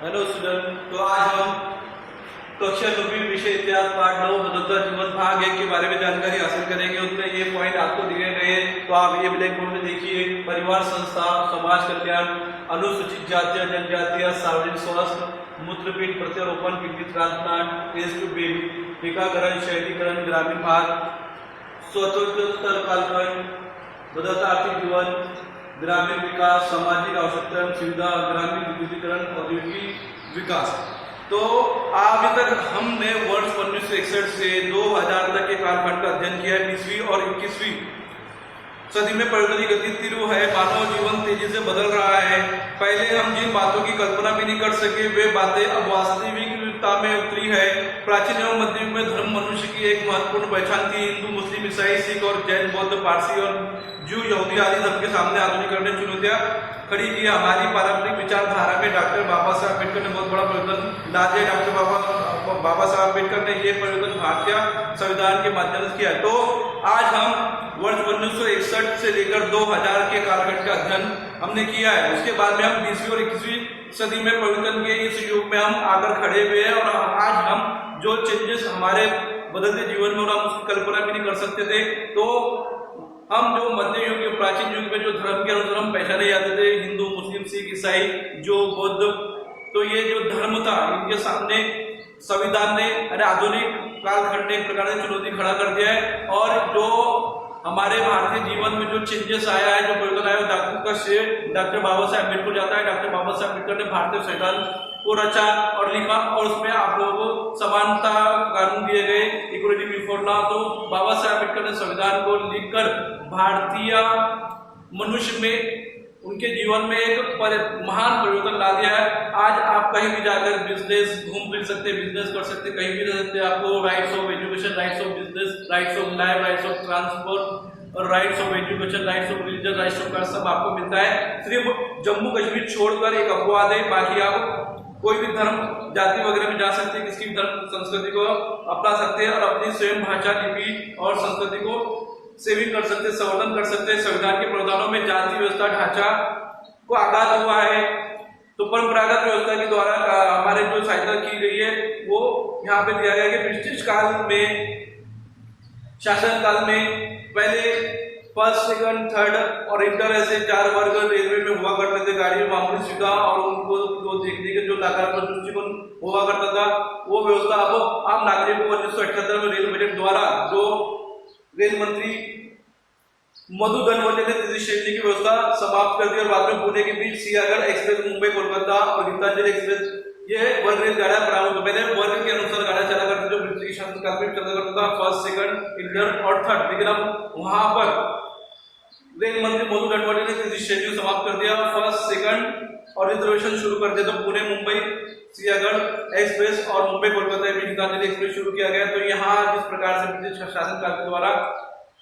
Hello student. तो आज हम कक्षा 9वीं विषय इतिहास पाठ 9 बदलता जीवन भाग 1 के बारे में जानकारी हासिल करेंगे। उसमें ये पॉइंट आपको दिए गए हैं, तो आप ये ब्लैक बोर्ड में देखिए। परिवार संस्था, समाज कल्याण, अनुसूचित जातियां जनजातियां, सार्वजनिक स्वास्थ्य, मूत्रपिंड प्रत्यारोपण, kidney transplant, test tube baby, टीकाकरण, शहरीकरण, ग्रामीण भाग, स्वतंत्र कालखंड, बदलता आर्थिक जीवन, ग्रामीण विकास, सामाजिक आवश्यकता सुविधा, ग्रामीण विद्युतीकरण, औद्योगिक विकास। तो अभी तक हमने वर्ष 1961 से 2000 तक के कालखंड का अध्ययन किया है। 20वीं और 21वीं सदी में परिवर्तन की गति तीव्र है। मानव जीवन तेजी से बदल रहा है। पहले हम जिन बातों की कल्पना भी नहीं कर सके, वे बातें अब वास्तविकता में उतरी है। प्राचीन एवं मध्य युग में धर्म मनुष्य की एक महत्वपूर्ण पहचान थी। हिंदू, मुस्लिम, ईसाई, सिख और जैन, बौद्ध, पारसी और जू, यहूदी आदि धर्म के सामने आधुनिकरण ने चुनौतियां खड़ी की। हमारी पारंपरिक विचारधारा में डॉक्टर बाबा साहब अम्बेडकर ने बहुत बड़ा परिवर्तन ला दिया। डॉक्टर बाबा साहब अम्बेडकर ने यह परिवर्तन भारतीय संविधान के माध्यम से किया। तो आज हम वर्ष 1961 से लेकर 2000 के कालखंड का अध्ययन हमने किया है। उसके बाद में हम 20वीं और 21वीं सदी में परिवर्तन के इस युग में हम आकर खड़े हुए हैं। और आज हम जो चेंजेस हमारे बदलते जीवन में, हम उसकी कल्पना भी नहीं कर सकते थे। तो हम जो मध्य युग, प्राचीन युग में जो धर्म के अनुसार हम पहचाने जाते थे, हिंदू, मुस्लिम, सिख, ईसाई, जो बौद्ध, तो ये जो धर्म था, इनके सामने संविधान ने, आधुनिक कालखंड ने एक प्रकार से चुनौती खड़ा कर दिया है। और जो हमारे भारतीय जीवन में जो चेंजेस आया है, जो परिवर्तन आया है, डॉक्टर का श्रेय डॉक्टर बाबा साहब अम्बेडकर जाता है। डॉक्टर बाबा साहब अम्बेडकर ने भारतीय संविधान को रचा और लिखा, और उसमें आप लोगों को समानता कानून दिए गए, इक्वलिटी बिफोर लॉ। तो बाबा साहब अम्बेडकर ने संविधान को लिखकर भारतीय मनुष्य में, उनके जीवन में एक महान परिवर्तन ला दिया है। आज आप कहीं भी जाकर बिजनेस घूम फिर सकते, बिजनेस कर सकते, कहीं भी रह सकते। आपको rights of education, rights of business, rights of life, rights of transport और rights of education, rights of religion, rights of caste सब आपको मिलता है। सिर्फ जम्मू कश्मीर छोड़कर एक अपवाद है, बाकी आप कोई भी धर्म, जाति वगैरह में जा सकते हैं, किसी भी धर्म संस्कृति को अपना सकते हैं और अपनी स्वयं भाषा, लिपि और संस्कृति को सेविंग कर सकते, संवर्धन कर सकते हैं। संविधान के प्रावधानों में जाति व्यवस्था ढांचा को आघात हुआ है। तो परंपरागत व्यवस्था के द्वारा हमारे जो सहायता की गई है, वो यहाँ पे दिया गया कि ब्रिटिश काल में, शासन काल में पहले फर्स्ट, सेकंड, थर्ड और इंटर ऐसे 4 वर्ग रेलवे में हुआ करते थे। गाड़ी में मामूली सुविधा और उनको देखने के जो नकारात्मक दृष्टिकोण हुआ करता था, वो व्यवस्था अब आम नागरिकों को 1978 में रेल बजट द्वारा जो रेल मंत्री मधु धनवल्ले ने तीसरी श्रेणी की व्यवस्था समाप्त कर दी। और बाद में पुणे के बीच सियागढ़ एक्सप्रेस, मुंबई कोलकाता और गीतांजलि एक्सप्रेस, ये वर्ग रेल गाड़ियां प्रारंभ हुई। पहले वर्ग के अनुसार गाड़ियां चला करती, जो ब्रिटिश शासन काल में चला करता था, फर्स्ट, सेकंड, इंटर और थर्ड। लेकिन अब वहां पर रेल मंत्री मधु धनवल्ले ने तीसरी श्रेणी को समाप्त कर दिया, फर्स्ट, सेकंड और रिजर्वेशन शुरू कर दिया। तो पुणे मुंबई सियागढ़ एक्सप्रेस और मुंबई कोलकाता में गीतांजलि एक्सप्रेस शुरू किया गया। तो यहाँ जिस प्रकार से ब्रिटिश शासन काल के द्वारा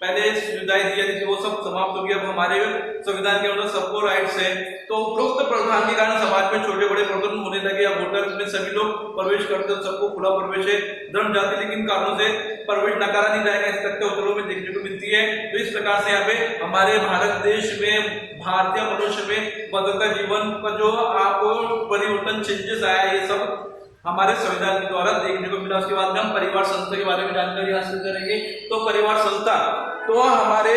पहले सुविधाएं दी जाती थी, वो सब समाप्त हो गया। अब हमारे संविधान के अंदर सबको राइट्स है। तो उपरोक्त प्रावधान के कारण समाज में छोटे बड़े परिवर्तन होने लगे। अब होटल में सभी लोग प्रवेश करते हैं, सबको खुला प्रवेश है। धर्म जाति लेकिन कारणों से प्रवेश नकारा नहीं जाएगा, इस तथ्य होटलों में देखने को मिलती है। तो इस प्रकार से यहाँ पे हमारे भारत देश में, भारतीय मनुष्य में बदलता जीवन का जो आपको परिवर्तन, चेंजेस आया, ये सब हमारे संविधान के द्वारा देखने को मिला। उसके बाद में हम परिवार संस्था के बारे में जानकारी हासिल करेंगे। तो परिवार संस्था, तो हमारे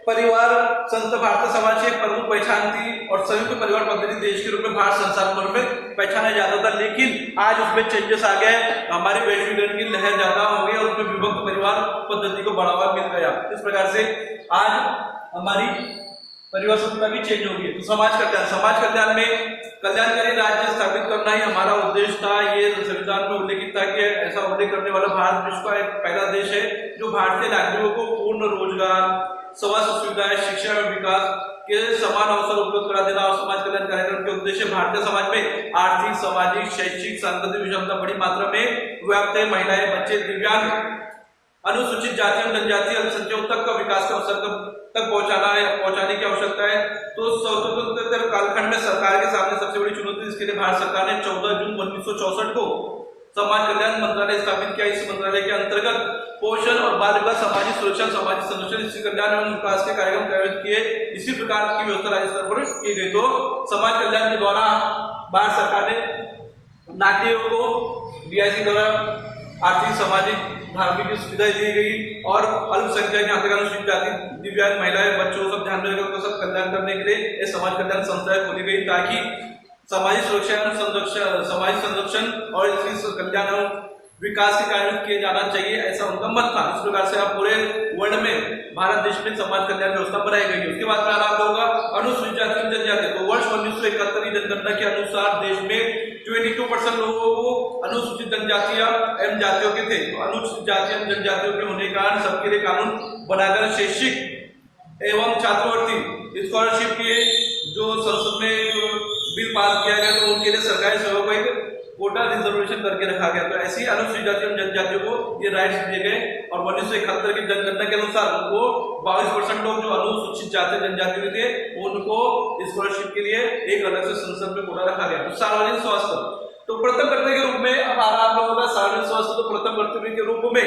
परिवार संस्था भारतीय समाज की एक प्रमुख पहचान थी और संयुक्त परिवार पद्धति देश के रूप में भारत संसार भर में पहचाना जाता था। लेकिन आज उसमें चेंजेस आ गए, हमारे वैश्वीकरण की लहर ज्यादा हो गई और उसमें विभक्त परिवार पद्धति को बढ़ावा मिल गया। इस प्रकार से आज हमारी परिवार संस्था भी चेंज होगी। तो समाज कल्याण, समाज कल्याण में कल्याणकारी राज्य स्थापित करना ही हमारा उद्देश्य था। ये संविधान में उल्लेखित था कि ऐसा उल्लेख करने वाला भारत विश्व का एक पहला देश है जो भारतीय नागरिकों को पूर्ण रोजगार, स्वास्थ्य सुविधाएं, शिक्षा और विकास के समान अवसर उपलब्ध करा देना। और समाज कल्याण कार्यक्रम के उद्देश्य भारतीय समाज में आर्थिक, सामाजिक, शैक्षिक, सांस्कृतिक विषमता बड़ी मात्रा में व्याप्त है। महिलाएं, बच्चे, दिव्यांग, अनुसूचित जाति, जनजाति, अल्पसंख्यकों तक का विकास का अवसर तक पहुंचाने की आवश्यकता है। तो स्वतंत्र कालखंड में सरकार के सामने सबसे बड़ी चुनौती, इसके लिए भारत सरकार ने 14 जून 1964 को समाज कल्याण मंत्रालय स्थापित किया। इस मंत्रालय के अंतर्गत पोषण और बाल विकास, सामाजिक सुरक्षा, सामाजिक संरक्षण, स्त्री कल्याण एवं विकास के कार्यक्रम कार्यान्वित किए। इसी प्रकार की व्यवस्था राज्य स्तर पर की गई। तो समाज कल्याण के द्वारा भारत सरकार ने नागरिकों को BIC द्वारा आर्थिक, सामाजिक, धार्मिक सुविधाएं दी गई और अल्पसंख्यक जाति, अनुसूचित जाति, दिव्यांग महिलाएं, बच्चों सब ध्यान में रखकर उनका सब कल्याण करने के लिए ये समाज कल्याण संस्थाएं खोली गई ताकि सामाजिक सुरक्षा, सामाजिक संरक्षण और इसकी कल्याण एवं विकास के कार्य किए जाना चाहिए, ऐसा उनका मत था। इस प्रकार से आप पूरे वर्ल्ड में भारत देश में समाज कल्याण व्यवस्था बनाई गई। उसके बाद में आरंभ होगा अनुसूचित जाति जनजाति। तो वर्ष 1971 की जनगणना के अनुसार देश में 22% लोगों को अनुसूचित जनजातियां एवं जातियों के थे। तो अनुसूचित जाति एवं जनजातियों के होने के कारण सबके लिए कानून बनाकर शैक्षिक एवं छात्रवृत्ति स्कॉलरशिप के जो संसद में बिल पास किया गया, तो उनके लिए सरकारी सेवा को एक कोटा रिजर्वेशन करके रखा गया। तो ऐसी अनुसूचित जाति एवं जनजातियों को ये राइट्स दिए गए और 1971 की जनगणना के अनुसार उनको 22% लोग जो अनुसूचित जाति जनजाति में थे उनको स्कॉलरशिप के लिए एक अलग से संसद में कोटा रखा गया। तो सार्वजनिक स्वास्थ्य, तो प्रथम कर्तव्य के रूप में अब आप लोगों का सार्वजनिक स्वास्थ्य, तो प्रथम कर्तव्य के रूप में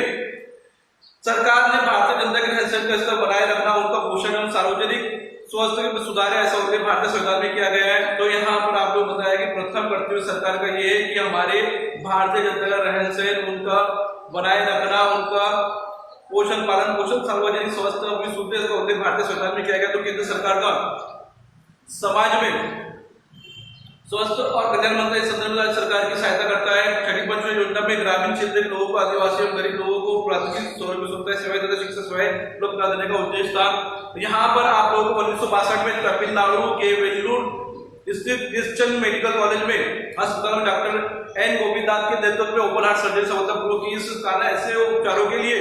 सरकार ने भारतीय जनता के हेल्थ का स्तर बनाए रखना, उनका पोषण एवं सार्वजनिक स्वास्थ्य में सुधार है, ऐसा उल्लेख भारतीय संविधान में किया गया है। तो यहाँ पर आप लोग बताया कि प्रथम कर्तव्य सरकार का ये है कि हमारे भारतीय जनता का रहन सहन उनका बनाए रखना, उनका पोषण, पालन पोषण, सार्वजनिक स्वास्थ्य अपनी सुविधा का उल्लेख भारतीय संविधान में किया गया। तो केंद्र सरकार का समाज में स्वास्थ्य और कल्याण मंत्रालय संदर्भ में सरकार की सहायता करता है। छठी पंचवर्षीय योजना में ग्रामीण क्षेत्र के लोगों को, आदिवासी और गरीब लोगों को प्राथमिक स्वास्थ्य सेवाएं तथा शिक्षा सेवाएं उपलब्ध करा देने का उद्देश्य था। यहाँ पर आप लोगों को 1962 में तमिलनाडु के वेल्लूर स्थित क्रिश्चियन मेडिकल कॉलेज में अस्पताल में डॉक्टर एन गोपीनाथ के नेतृत्व में ओपन हार्ट सर्जरी सफलतापूर्वक की। इस कारण ऐसे उपचारों के लिए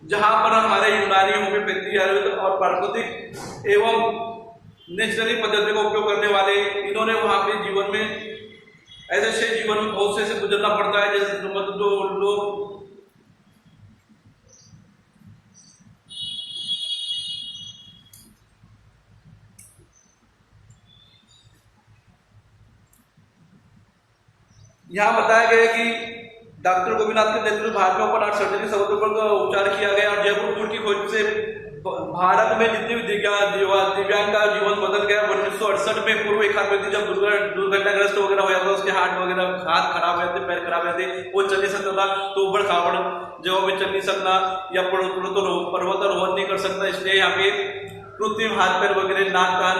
जहां पर हमारे यूनानी, होम्योपैथी, आयुर्वेद और प्राकृतिक एवं नेचुरली पद्धति का उपयोग करने वाले, इन्होंने वहां पे जीवन में ऐसे जीवन में बहुत से गुजरना पड़ता है, जैसे मतलब जो लोग यहाँ बताया गया कि डॉक्टर गोपीनाथ के नेतृत्व में भारत में ओपन हार्ट सर्जरी सफलतापूर्वक का उपचार किया गया और जयपुर बोर्ड की खोज से भारत में जितने भी दिव्यांग का जीवन बदल गया। 1968 में पूर्व एक व्यक्ति जब दुर्घटनाग्रस्त वगैरह हो जाता, उसके हाथ खराब हो जाते, पैर खराब हो जाते, वो चल नहीं सकता था, तो उबड़ खाबड़ जगह में चल नहीं सकता या पर्वतारोहण नहीं कर सकता, इसलिए यहाँ पे कृत्रिम हाथ पैर वगैरह, नाक कान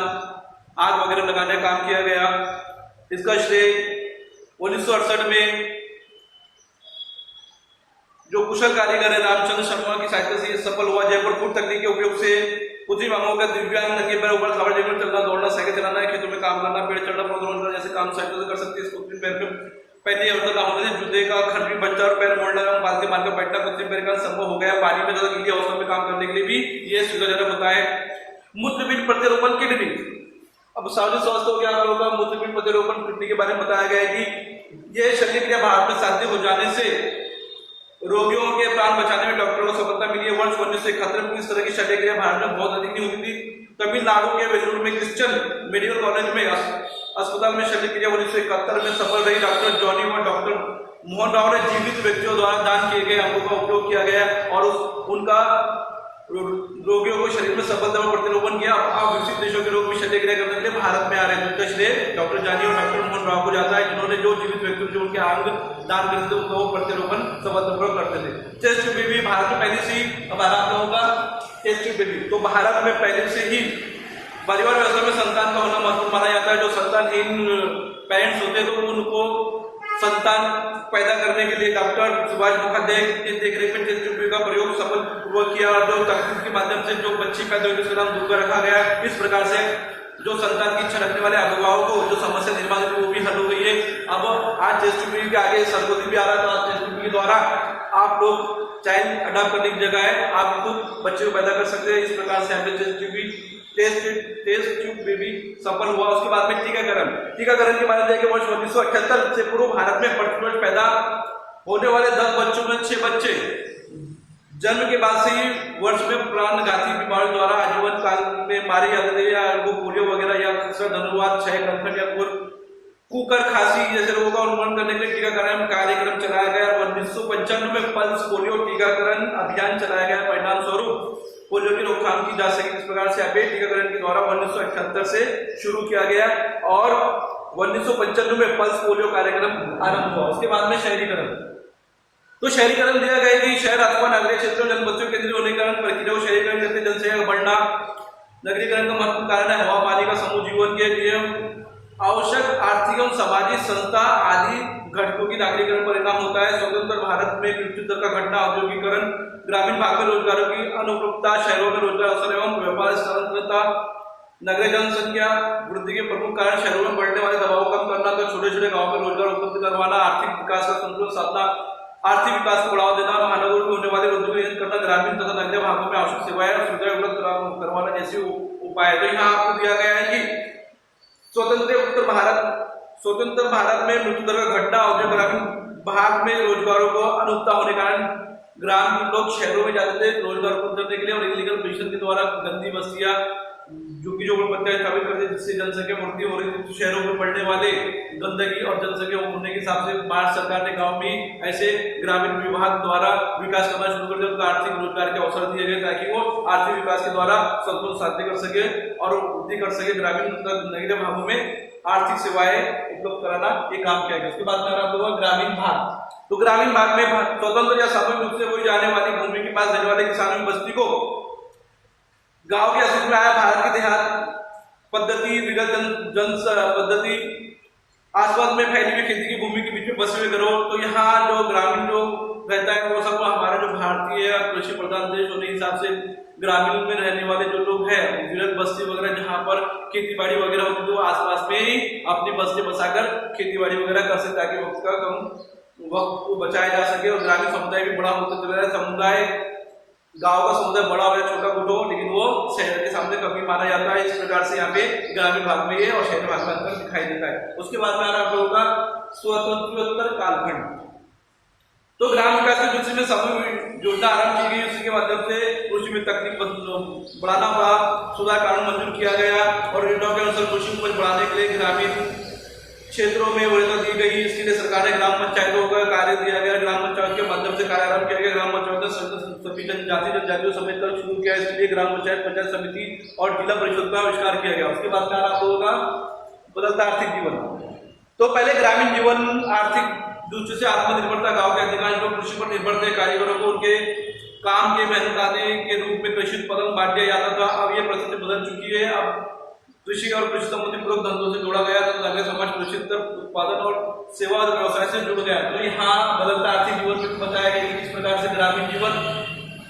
आग वगैरह लगाने का काम किया गया। इसका श्रेय 1968 में जो कुशल कारीगर है रामचंद्र शर्मा की सहायता से सफल हुआ। जयपुर फूड तकनीक के उपयोग से कृत्रिम अंगों का दिव्यांग नंगे पैर ऊबड़ खाबड़ जगह में चलना, दौड़ना, साइकिल चलाना, खेतों में काम करना, पेड़ चढ़ना, पौधरोपण करना जैसे काम सहायता से कर सकते हैं। कृत्रिम पैर के पहले काम होता है, जूते का खरबी बच्चा और पैर मोड़ना एवं पालके मारकर बैठना कृत्रिम पैर का संभव हो गया। पानी में गीली अवस्था में काम करने के लिए भी ये सुविधाजनक होता है। मूत्रपिंड प्रत्यारोपण किडनी, अब सार्वजनिक स्वास्थ्य हो गया आप लोगों का। मूत्रपिंड प्रत्यारोपण किडनी के बारे में बताया गया है कि ये शल्यक्रिया भारत में साध्य हो जाने से रोगियों के प्राण बचाने में डॉक्टरों को सफलता मिली है। वर्ष 1971 में इस तरह की शल्यक्रिया भारत में बहुत अधिक नहीं होती थी। तमिलनाडु के वेल्लूर में क्रिश्चियन मेडिकल कॉलेज में अस्पताल में शल्यक्रिया 1971 में सफल रही। डॉक्टर जॉनी और डॉक्टर मोहन राव ने जीवित व्यक्तियों द्वारा दान किए गए अंगों का उपयोग किया गया और उनका रोगियों को शरीर में सफलतापूर्वक प्रतिरोपण किया। अब विकसित देशों के लोग भी शल्यक्रिया करने के लिए भारत में आ रहे हैं। उनका श्रेय डॉक्टर जानी और डॉक्टर मोहन राव को जाता है, जिन्होंने जो जीवित व्यक्ति जो उनके अंग दान करते थे उनका वो प्रतिरोपण सफलतापूर्वक करते थे। टेस्ट ट्यूब बेबी भारत में पहले से ही, अब भारत में होगा टेस्ट ट्यूब बेबी, तो भारत में पहले से ही परिवार व्यवस्था में संतान का होना महत्वपूर्ण माना जाता है। जो संतानहीन पेरेंट्स होते हैं तो उनको संतान पैदा करने के लिए डॉक्टर सुभाष मुखर्जी के देखरेख में टेस्ट ट्यूब का प्रयोग सफलपूर्वक किया और जो तकनीक के माध्यम से जो बच्ची पैदा हुई उसका नाम दुर्गा रखा गया। इस प्रकार से जो संतान की इच्छा रखने वाले अभिभावकों को जो समस्या निर्माण हुई वो भी हल हो गई है। अब आज टेस्ट ट्यूब के आगे सरगोदी भी आ रहा था। टेस्ट ट्यूब के द्वारा आप लोग चाइल्ड अडॉप्ट करने की जगह है, आप खुद बच्चे को पैदा कर सकते हैं। इस प्रकार से हमें टेस्ट ट्यूब बेबी सफल हुआ। उसके बाद में टीकाकरण के बारे में देखिए, वर्ष 1978 से पूर्व भारत में प्रतिवर्ष पैदा होने वाले 10 बच्चों में 6 बच्चे जन्म के बाद से ही वर्ष में प्राणघाती बीमारी द्वारा आजीवन काल में मारे जाते थे, या उनको पोलियो वगैरह या धनुर्वात, क्षय, कंठक या कुकर खांसी जैसे रोगों का उन्मूलन करने के लिए टीकाकरण कार्यक्रम चलाया गया। 1995 में पल्स पोलियो टीकाकरण अभियान चलाया गया। परिणाम स्वरूप पोलियो की रोकथाम की जा सके। इस प्रकार से अभी टीकाकरण के द्वारा 1978 से शुरू किया गया और 1995 में पल्स पोलियो कार्यक्रम आरंभ हुआ। उसके बाद में शहरीकरण, तो शहरीकरण दिया गया कि शहर अथवा नगरीय क्षेत्रों जनबसों के केंद्रीय होनेकरण प्रक्रिया को शहरीकरण करते जनसंख्या का बढ़ना। नगरीकरण का महत्वपूर्ण कारण है हवा पानी का समूह जीवन के लिए आवश्यक आर्थिक एवं सामाजिक संस्था आदि घटकों की नागरीकरण परिणाम होता है। स्वतंत्र भारत में मृत्यु दर का घटना, औद्योगिकरण, ग्रामीण भाग में रोजगारों की अनुपलब्धता, शहरों में रोजगार अवसर एवं व्यापार स्थानांतरता, नगरीय जनसंख्या वृद्धि के प्रमुख कारण शहरों में बढ़ने वाले दबाव कम करना, तो छोटे छोटे गांवों में रोजगार उपलब्ध करवाना, आर्थिक विकास का संतुलन साधना, आर्थिक विकास को बढ़ावा देना, महानगरों में होने वाले उद्योग नियंत्रित करना, ग्रामीण तथा नगरीय भागों में आवश्यक सेवाएं और सुविधाएं उपलब्ध करवाना जैसे उपाय है। तो यहाँ आपको दिया गया है कि स्वतंत्र भारत में मृत्यु दर का घटना, औद्योगिक ग्रामीण भाग में रोजगारों को अनुपलब्धता होने कारण ग्रामीण लोग शहरों में जाते थे रोजगार उपलब्ध करने के लिए, और इलीगल पोजीशन के द्वारा गंदी बस्तियां जो पंचायत स्थापित करते जिससे जनसंख्या बढ़ती हो रही थी। शहरों में बढ़ने वाले गंदगी और जनसंख्या होने के हिसाब से भारत सरकार ने गांव में ऐसे ग्रामीण विभाग द्वारा विकास करना शुरू कर दिया, उनको आर्थिक रोजगार के अवसर दिए गए ताकि वो आर्थिक विकास के द्वारा संतुलन साध्य कर सके और वृद्धि कर सके, ग्रामीण नगरीय भागों में आर्थिक सेवाएं उपलब्ध कराना ये काम किया गया। उसके बाद में आप लोग ग्रामीण भाग, तो ग्रामीण भाग में स्वतंत्र या सामूहिक रूप से बोई जाने वाली भूमि के पास रहने वाले किसानों की बस्ती को गांव के अस्तित्व में आया। भारत की देहात पद्धति, विगत जन पद्धति, आसपास में फैली हुई खेती की भूमि के बीच में बसे हुए घरों, तो यहाँ जो ग्रामीण जो रहता है वो सब हमारा जो भारतीय कृषि प्रधान देश होने के हिसाब से ग्रामीण में रहने वाले जो लोग हैं विरत बस्ती वगैरह जहाँ पर खेती बाड़ी वगैरह होती है तो आसपास में ही अपनी बस्ती बसाकर खेती बाड़ी वगैरह कर सकते ताकि वक्त का कम वक्त को बचाया जा सके और ग्रामीण समुदाय भी बड़ा होता चला जाए। समुदाय गांव का समुदाय बड़ा हो या छोटा कुछ हो लेकिन वो शहर के सामने कभी माना जाता है। इस प्रकार से यहाँ पे ग्रामीण भाग में ये और शहरी भाग में अंतर दिखाई देता है। उसके बाद में आप लोगों का स्वतंत्रोत्तर कालखंड, तो ग्राम विकास के दृष्टि में समूह योजना आरंभ की गई, उसी के माध्यम से कृषि में तकनीक बढ़ाना पड़ा, सुधार कानून मंजूर किया गया और योजनाओं के अनुसार कृषि उपज बढ़ाने के लिए ग्रामीण क्षेत्रों में वरीयता दी गई। इसके लिए सरकार ने ग्राम पंचायतों का कार्य दिया गया, ग्राम पंचायत के माध्यम से कार्य आरंभ किया गया। ग्राम पंचायत सभी जनजातियों समेत कर शुरू किया, इसके लिए ग्राम पंचायत समिति और जिला परिषद का आविष्कार किया गया। उसके बाद आप लोगों का बदलता आर्थिक जीवन, तो पहले ग्रामीण जीवन आर्थिक दूसरे से आत्मनिर्भरता, गांव के अधिकांश लोग कृषि पर निर्भर थे, कारीगरों को उनके काम के मेहनत आने के रूप में कृषि उत्पादन बांट दिया जाता था। अब ये परिस्थिति बदल चुकी है, अब कृषि और कृषि संबंधी पूरक धंधों से जोड़ा गया, तो नगरीय समाज कृषि उत्पादन और सेवा व्यवसाय से जुड़ गया। तो यहाँ बदलता आर्थिक जीवन में बताया गया कि किस प्रकार से ग्रामीण जीवन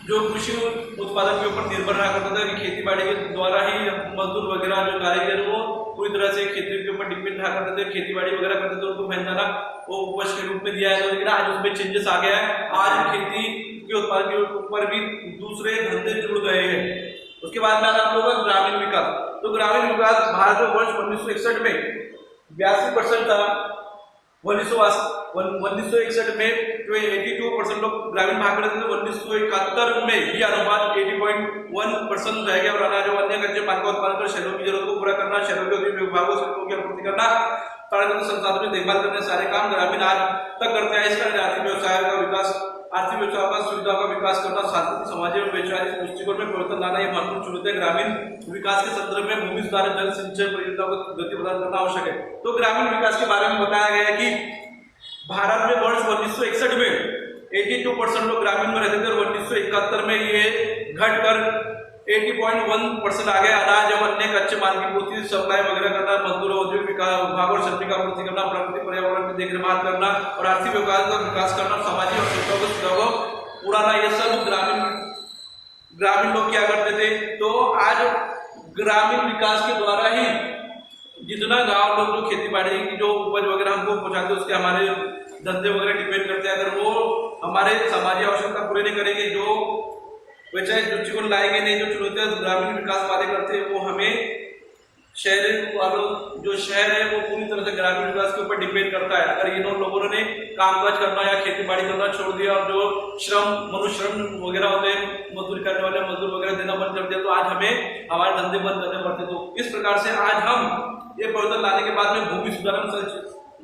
जो कृषि उत्पादन के ऊपर निर्भर रहा करता था कि खेती बाड़ी के द्वारा ही मजदूर वगैरह जो कारीगर वो पूरी तरह से खेती के ऊपर डिपेंड रहा करते थे, खेती बाड़ी वगैरह करते थे, उनको मेहनताना वो उपज के रूप में दिया है। लेकिन आज उसमें चेंजेस आ गया है, आज खेती के उत्पादन के ऊपर भी दूसरे धंधे जुड़ गए हैं। उसके बाद में आप लोगों का ग्रामीण विकास, तो ग्रामीण विकास भारत में वर्ष 1961 में 82% था, 1961 में 82% लोग ग्रामीण भाग में रहते थे, 1971 में यह अनुपात 80.1% रह गया। और अनाज और अन्य कच्चे माल का उत्पादन कर शहरों की जरूरत को पूरा करना, शहरों के औद्योगिक विभागों से की आपूर्ति करना, प्राकृतिक संसाधनों की देखभाल करने सारे काम ग्रामीण आज तक करते हैं। इसका आर्थिक व्यवसाय का विकास, आर्थिक व्यवस्था का सुविधा का विकास करना, सांस्कृतिक सामाजिक और वैचारिक दृष्टिकोण में परिवर्तन लाना ये महत्वपूर्ण चुनौती है। ग्रामीण विकास के संदर्भ में भूमि सुधार, जल सिंचाई परियोजनाओं को गति प्रदान करना आवश्यक है। तो ग्रामीण विकास के बारे में बताया गया है कि भारत में वर्ष 1961 में 82% लोग ग्रामीण में रहते थे और 1971 में ये घटकर 80.1% आ गया। अनाज और अन्य कच्चे माल की पूर्ति, सप्लाई वगैरह करना, मजदूरों, औद्योगिक विभाग और श्रमिक का पूर्ति करना, प्राकृतिक पर्यावरण की देखभाल करना और आर्थिक विकास करना, सामाजिक और सुविधाओं को सुधार पुराना, ये सब ग्रामीण लोग क्या करते थे। तो आज ग्रामीण विकास के द्वारा ही जितना गांव लोग जो खेती बाड़ी की जो उपज वगैरह हमको पहुंचाते हैं उसके हमारे धंधे वगैरह डिपेंड करते हैं। अगर वो हमारे सामाजिक आवश्यकता पूरे नहीं करेंगे, जो वैचारिक दृष्टिकोण लाएंगे नहीं, जो चुनौतियां ग्रामीण विकास वाले करते हैं वो हमें शहर वालों जो शहर है वो पूरी तरह से ग्रामीण विकास के ऊपर डिपेंड करता है। अगर इन लोगों ने कामकाज करना या खेती बाड़ी करना छोड़ दिया और जो मनुश्रम वगैरह होते हैं, मजदूरी करने वाले मजदूर वगैरह देना बंद कर दिया, तो आज हमें हमारे धंधे बंद करने पड़ते। तो इस प्रकार से आज हम ये परिवर्तन लाने के बाद में भूमि सुधारण,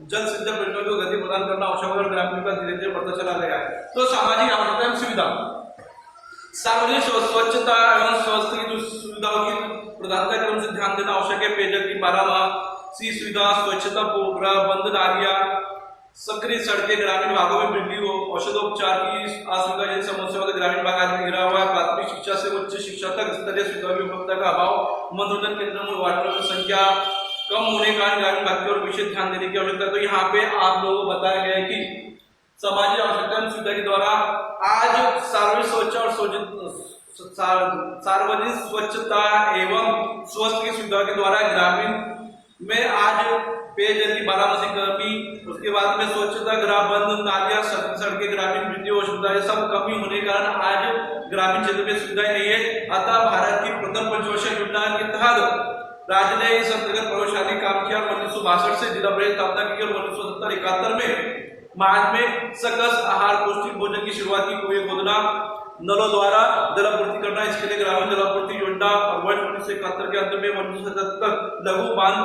जल सिंचाई परियोजनाओं को गति प्रदान करना आवश्यक और ग्रामीण विकास धीरे धीरे बढ़ता चला गया है। तो सामाजिक आवश्यकता एवं सुविधा, सार्वजनिक स्वच्छता एवं स्वास्थ्य की जो सुविधाओं की प्रदाता क्रम से ध्यान देना आवश्यक है। पेयजल की 12 माह सी सुविधा, स्वच्छता प्रबंध, नालियां, सक्रिय सड़कें, ग्रामीण भागों में वृद्धि हो, औषधोपचार की असुविधा जैसी समस्याओं का ग्रामीण भागात में घिरा हुआ है, प्राथमिक शिक्षा से उच्च शिक्षा तक स्तरीय सुविधा की उपलब्धता का अभाव, मनोरंजन केंद्रों में वार्डों की संख्या कम होने के कारण ग्रामीण भाग की ओर विशेष ध्यान देने की आवश्यकता है। तो यहाँ पे आप लोगों को बताया गया है कि सामाजिक आवश्यकता सुविधा के द्वारा आज सार्वजनिक स्वच्छता एवं स्वास्थ्य की सुविधा के द्वारा ग्रामीण में आज पेयजल की बारहमासी कमी, उसके बाद में स्वच्छता, ग्रामबंद, नालियां, सड़कें, ग्रामीण वृद्धि और सुविधा ये सब कमी होने के कारण आज ग्रामीण क्षेत्र में सुविधाएं नहीं है। अतः भारत की प्रथम पंचवर्षीय योजना के तहत राज्य ने इस अंतर्गत प्रभावशाली काम किया। 1962 से जिला परिषद स्थापना की और 1970-71 में मार्च में सकस आहार पौष्टिक भोजन की शुरुआत की। कुएं खोदना, नलों द्वारा जलापूर्ति करना, इसके लिए ग्रामीण जलापूर्ति योजना और वर्ष 1971 के अंत में 1977 लघु बांध